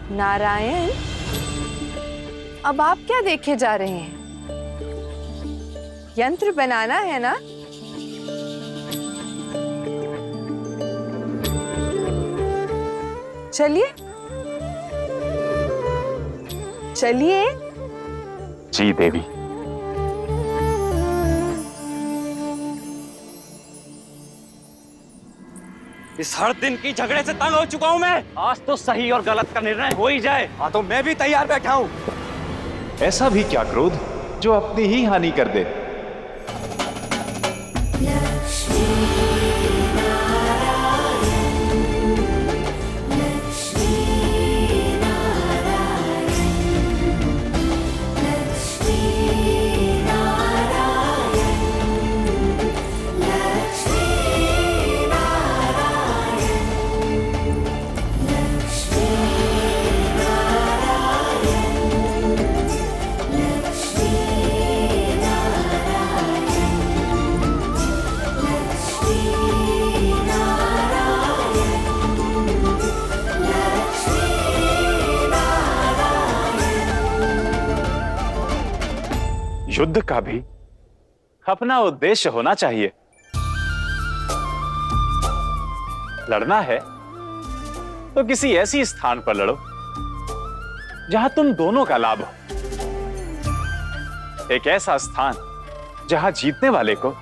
नारायण, अब आप क्या देखे जा रहे हैं? यंत्र बनाना है ना? चलिए चलिए। जी देवी। इस हर दिन की झगड़े से तंग हो चुका हूं मैं। आज तो सही और गलत का निर्णय हो ही जाए। हाँ तो मैं भी तैयार बैठा हूं। ऐसा भी क्या क्रोध जो अपनी ही हानि कर दे। युद्ध का भी अपना उद्देश्य होना चाहिए। लड़ना है तो किसी ऐसी स्थान पर लड़ो जहां तुम दोनों का लाभ हो। एक ऐसा स्थान जहां जीतने वाले को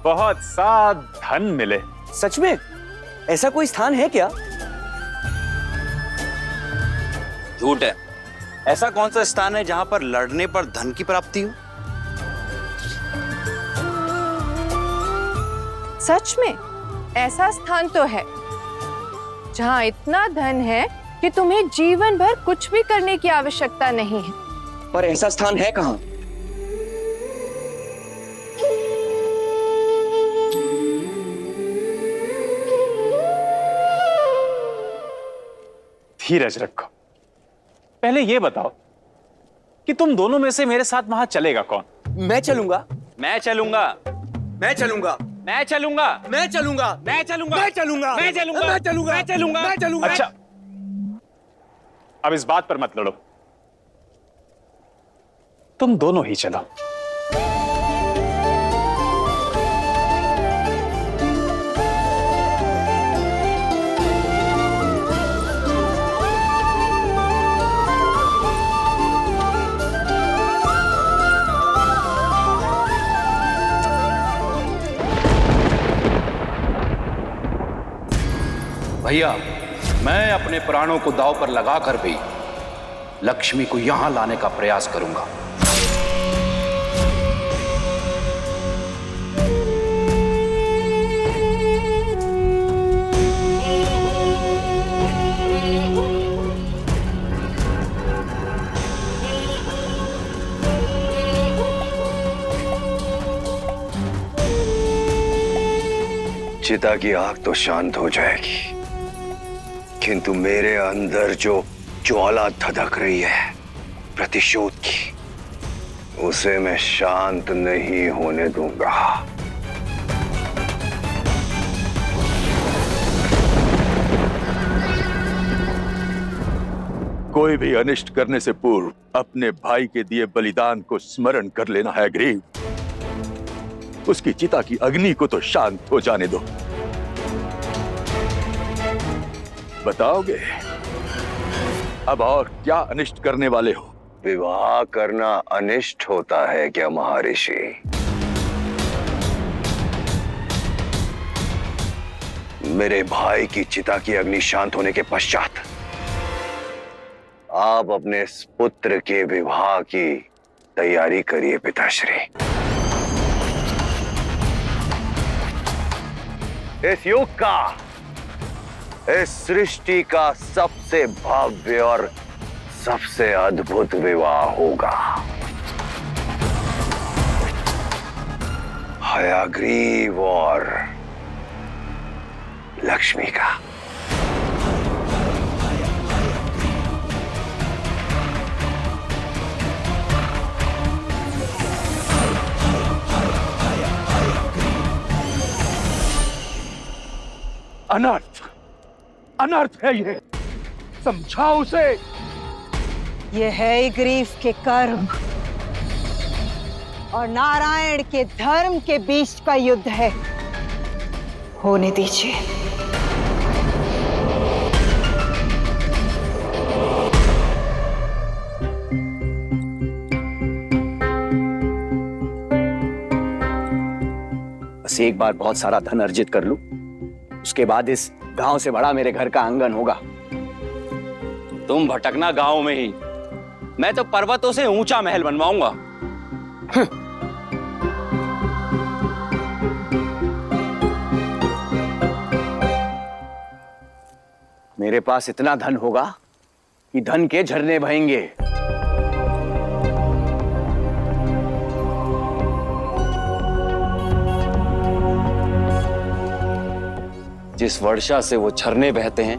बहुत सा धन मिले। सच में ऐसा कोई स्थान है क्या? झूठ है। ऐसा कौन सा स्थान है जहां पर लड़ने पर धन की प्राप्ति हो? सच में ऐसा स्थान तो है जहां इतना धन है कि तुम्हें जीवन भर कुछ भी करने की आवश्यकता नहीं है। पर ऐसा स्थान है कहां? धीरज रखो। पहले यह बताओ कि तुम दोनों में से मेरे साथ वहां चलेगा कौन? मैं चलूंगा। मैं चलूंगा। मैं चलूंगा। मैं चलूंगा। मैं चलूंगा। मैं चलूंगा। मैं चलूंगा। मैं चलूंगा। मैं चलूंगा। मैं चलूंगा। मैं चलूंगा। अच्छा, अब इस बात पर मत लड़ो। तुम दोनों ही चलो। भैया, मैं अपने प्राणों को दांव पर लगाकर भी लक्ष्मी को यहां लाने का प्रयास करूंगा। चिता की आग तो शांत हो जाएगी, किंतु मेरे अंदर जो ज्वाला धधक रही है प्रतिशोध की, उसे मैं शांत नहीं होने दूंगा। कोई भी अनिष्ट करने से पूर्व अपने भाई के दिए बलिदान को स्मरण कर लेना है ग्रीव। उसकी चिता की अग्नि को तो शांत हो जाने दो। बताओगे अब और क्या अनिष्ट करने वाले हो? विवाह करना अनिष्ट होता है क्या महर्षि? मेरे भाई की चिता की अग्नि शांत होने के पश्चात आप अपने इस पुत्र के विवाह की तैयारी करिए पिताश्री। इस युग का, इस सृष्टि का सबसे भव्य और सबसे अद्भुत विवाह होगा। हयाग्रीव और लक्ष्मी का। अनर्थ, अनर्थ है ये। समझाओ उसे। ये है ग्रीफ के कर्म और नारायण के धर्म के बीच का युद्ध है। होने दीजिए। बस एक बार बहुत सारा धन अर्जित कर लूं, उसके बाद इस गांव से बड़ा मेरे घर का आंगन होगा। तुम भटकना गांव में ही, मैं तो पर्वतों से ऊंचा महल बनवाऊंगा। मेरे पास इतना धन होगा कि धन के झरने बहेंगे। जिस वर्षा से वो झरने बहते हैं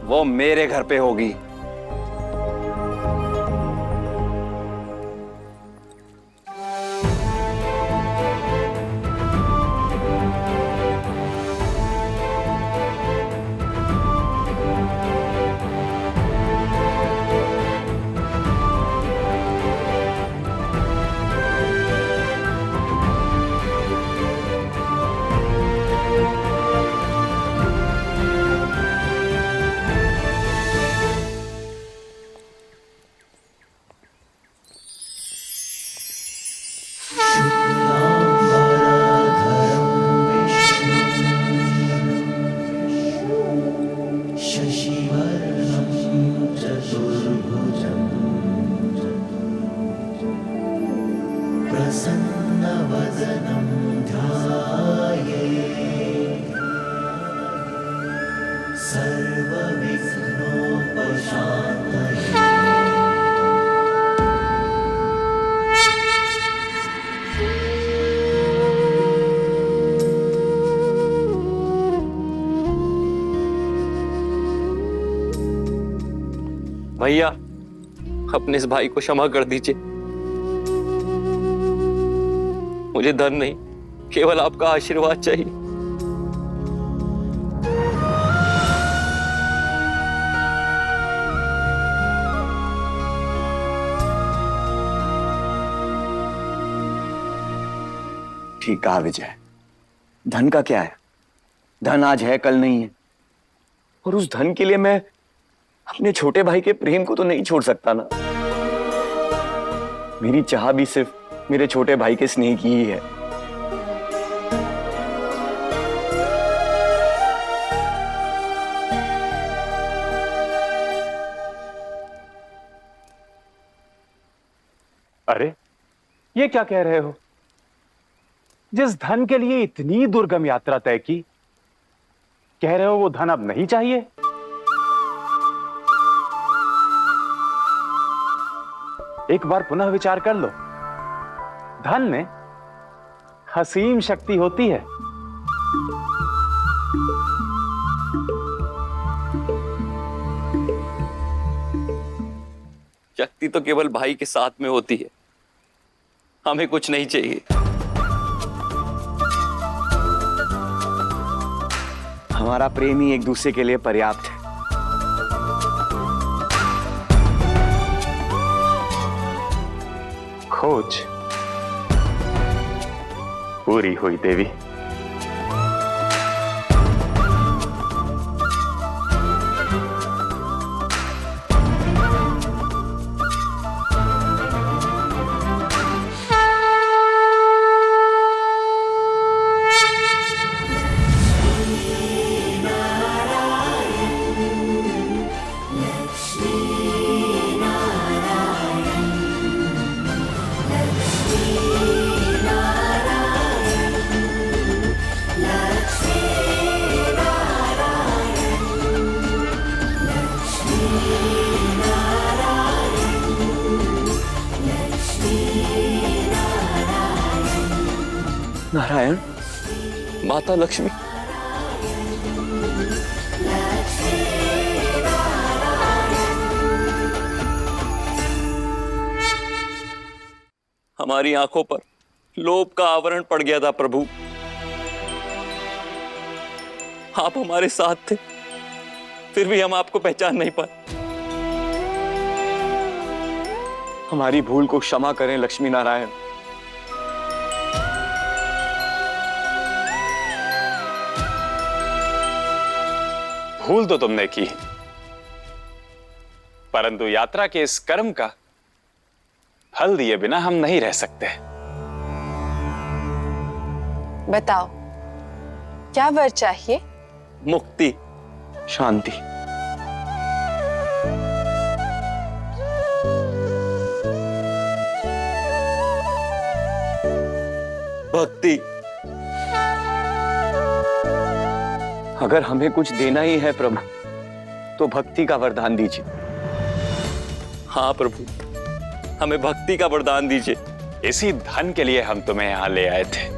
वो मेरे घर पे होगी। भैया, अपने इस भाई को क्षमा कर दीजिए। मुझे धन नहीं, केवल आपका आशीर्वाद चाहिए। ठीक कहा विजय, धन का क्या है? धन आज है, कल नहीं है। और उस धन के लिए मैं अपने छोटे भाई के प्रेम को तो नहीं छोड़ सकता ना। मेरी चाह भी सिर्फ मेरे छोटे भाई के स्नेह की ही है। अरे, ये क्या कह रहे हो? जिस धन के लिए इतनी दुर्गम यात्रा तय की, कह रहे हो वो धन अब नहीं चाहिए? एक बार पुनः विचार कर लो। धन में असीम शक्ति होती है। शक्ति तो केवल भाई के साथ में होती है, हमें कुछ नहीं चाहिए। हमारा प्रेम ही एक दूसरे के लिए पर्याप्त है। खोज पूरी हुई देवी। नारायण, माता लक्ष्मी, हमारी आंखों पर लोभ का आवरण पड़ गया था प्रभु। आप हमारे साथ थे, फिर भी हम आपको पहचान नहीं पाए। हमारी भूल को क्षमा करें लक्ष्मी नारायण। भूल तो तुमने की, परंतु यात्रा के इस कर्म का फल दिए बिना हम नहीं रह सकते। बताओ क्या वर चाहिए? मुक्ति, शांति। भक्ति। अगर हमें कुछ देना ही है प्रभु, तो भक्ति का वरदान दीजिए। हाँ प्रभु, हमें भक्ति का वरदान दीजिए। इसी धन के लिए हम तुम्हें यहां ले आए थे।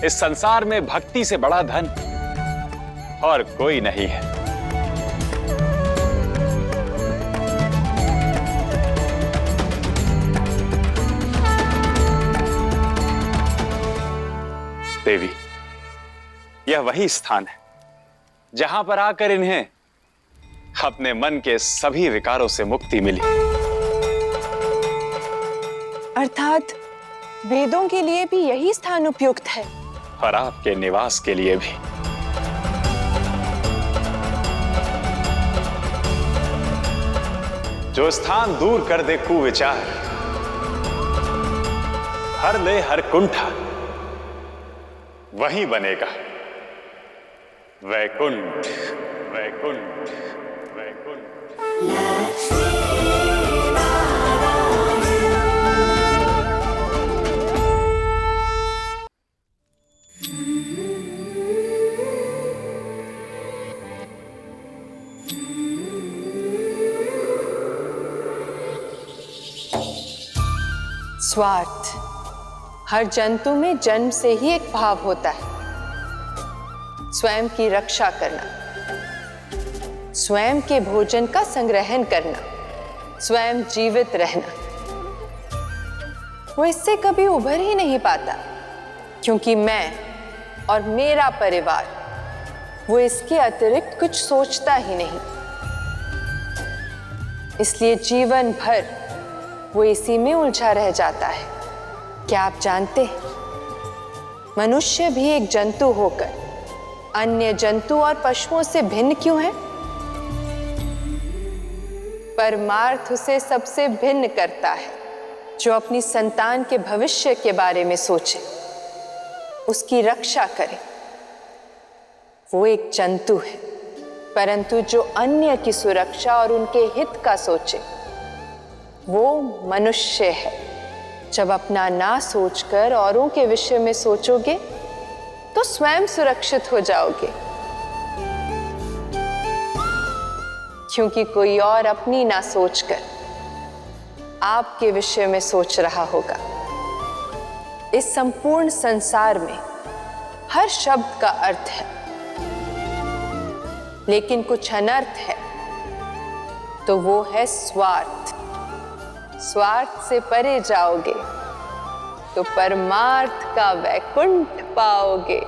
इस संसार में भक्ति से बड़ा धन और कोई नहीं है। देवी, यह वही स्थान है जहां पर आकर इन्हें अपने मन के सभी विकारों से मुक्ति मिली। अर्थात वेदों के लिए भी यही स्थान उपयुक्त है और आपके निवास के लिए भी। जो स्थान दूर कर दे कुविचार, हर ले हर कुंठा, वही बनेगा वैकुंठ। वैकुंठ, वैकुंठ। स्वार्थ हर जंतु में जन्म से ही एक भाव होता है। स्वयं की रक्षा करना, स्वयं के भोजन का संग्रहण करना, स्वयं जीवित रहना। वो इससे कभी उभर ही नहीं पाता, क्योंकि मैं और मेरा परिवार, वो इसके अतिरिक्त कुछ सोचता ही नहीं। इसलिए जीवन भर वो इसी में उलझा रह जाता है। क्या आप जानते हैं, मनुष्य भी एक जंतु होकर अन्य जंतु और पशुओं से भिन्न क्यों है? परमार्थ उसे सबसे भिन्न करता है। जो अपनी संतान के भविष्य के बारे में सोचे, उसकी रक्षा करे, वो एक जंतु है। परंतु जो अन्य की सुरक्षा और उनके हित का सोचे, वो मनुष्य है। जब अपना ना सोचकर औरों के विषय में सोचोगे तो स्वयं सुरक्षित हो जाओगे, क्योंकि कोई और अपनी ना सोचकर आपके विषय में सोच रहा होगा। इस संपूर्ण संसार में हर शब्द का अर्थ है, लेकिन कुछ अनर्थ है, तो वो है स्वार्थ। स्वार्थ से परे जाओगे तो परमार्थ का वैकुंठ पाओगे।